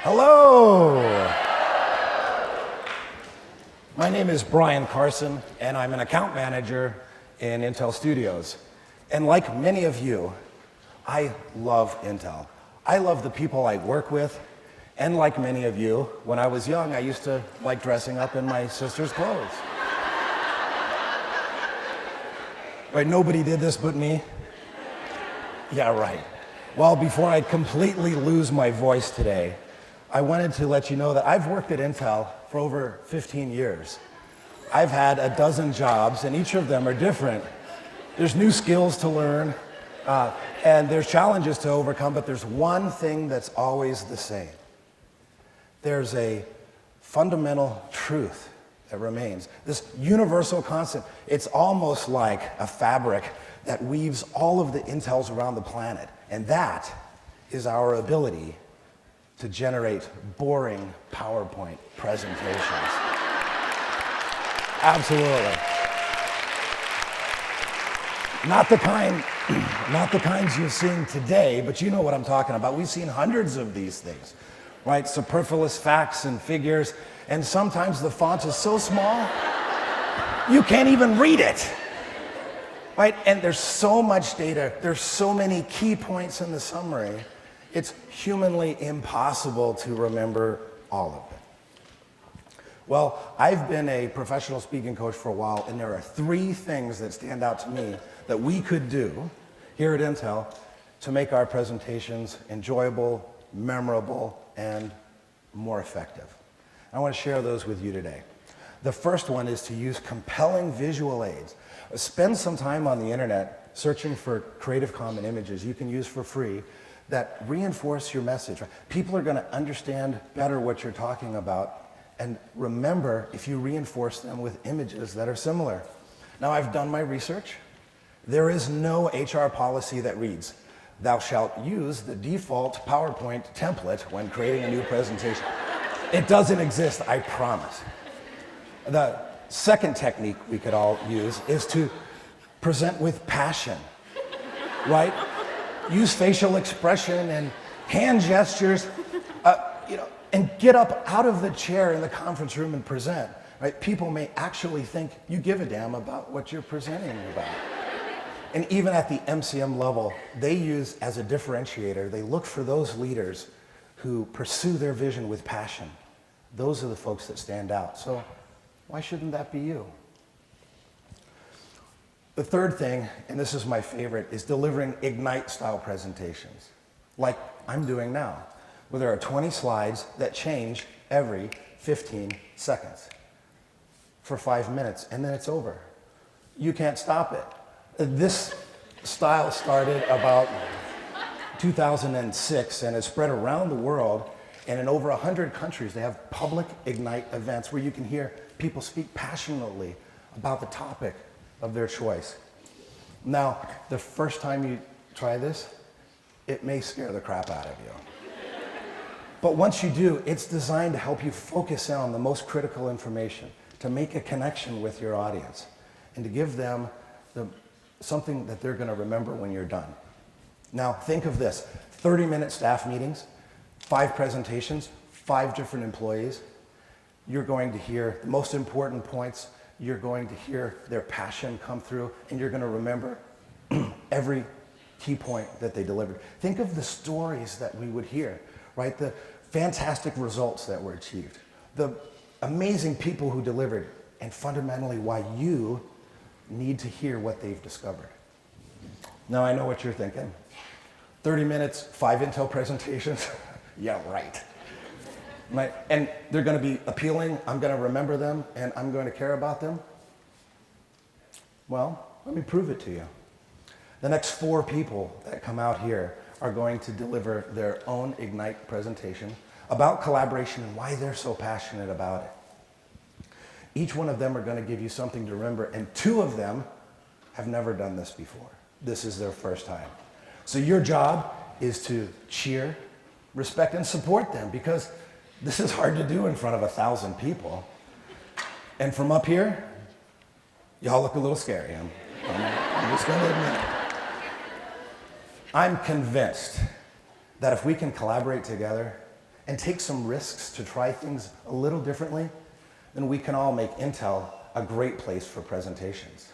Hello! My name is Brian Carson, and I'm an account manager in Intel Studios. And like many of you, I love Intel. I love the people I work with, and like many of you, when I was young, I used to like dressing up in my sister's clothes. Right, nobody did this but me? Yeah, right. Well, before I completely lose my voice today, I wanted to let you know that I've worked at Intel for over 15 years. I've had a dozen jobs, and each of them are different. There's new skills to learn, and there's challenges to overcome, but there's one thing that's always the same. There's a fundamental truth that remains, this universal constant. It's almost like a fabric that weaves all of the Intels around the planet, and that is our ability to generate boring PowerPoint presentations. Absolutely. Not the kinds you're seeing today, but you know what I'm talking about. We've seen hundreds of these things, right? Superfluous facts and figures, and sometimes the font is so small, you can't even read it, right? And there's so much data, there's so many key points in the summary, it's humanly impossible to remember all of it. Well, I've been a professional speaking coach for a while, and there are three things that stand out to me that we could do here at Intel to make our presentations enjoyable, memorable, and more effective. I want to share those with you today. The first one is to use compelling visual aids. Spend some time on the internet searching for Creative Commons images you can use for free that reinforce your message. People are going to understand better what you're talking about, and remember if you reinforce them with images that are similar. Now, I've done my research. There is no HR policy that reads, "Thou shalt use the default PowerPoint template when creating a new presentation." It doesn't exist, I promise. The second technique we could all use is to present with passion, right? Use facial expression and hand gestures, and get up out of the chair in the conference room and present, right? People may actually think you give a damn about what you're presenting about. And even at the MCM level, they use as a differentiator, they look for those leaders who pursue their vision with passion. Those are the folks that stand out. So why shouldn't that be you? The third thing, and this is my favorite, is delivering Ignite-style presentations, like I'm doing now, where there are 20 slides that change every 15 seconds for 5 minutes, and then it's over. You can't stop it. This style started about 2006, and it's spread around the world, and in over 100 countries, they have public Ignite events where you can hear people speak passionately about the topic of their choice. Now, the first time you try this, it may scare the crap out of you. But once you do, it's designed to help you focus in on the most critical information, to make a connection with your audience, and to give them something that they're going to remember when you're done. Now, think of this, 30-minute staff meetings, 5 presentations, 5 different employees. You're going to hear the most important points. You're going to hear their passion come through, and you're going to remember every key point that they delivered. Think of the stories that we would hear, right? The fantastic results that were achieved, the amazing people who delivered, and fundamentally why you need to hear what they've discovered. Now, I know what you're thinking. 30 minutes, 5 Intel presentations? Yeah, right. And they're going to be appealing, I'm going to remember them, and I'm going to care about them? Well, let me prove it to you. The next 4 people that come out here are going to deliver their own Ignite presentation about collaboration and why they're so passionate about it. Each one of them are going to give you something to remember, and 2 of them have never done this before. This is their first time. So your job is to cheer, respect, and support them, because this is hard to do in front of 1,000 people. And from up here, y'all look a little scary. I'm just going to admit it. I'm convinced that if we can collaborate together and take some risks to try things a little differently, then we can all make Intel a great place for presentations.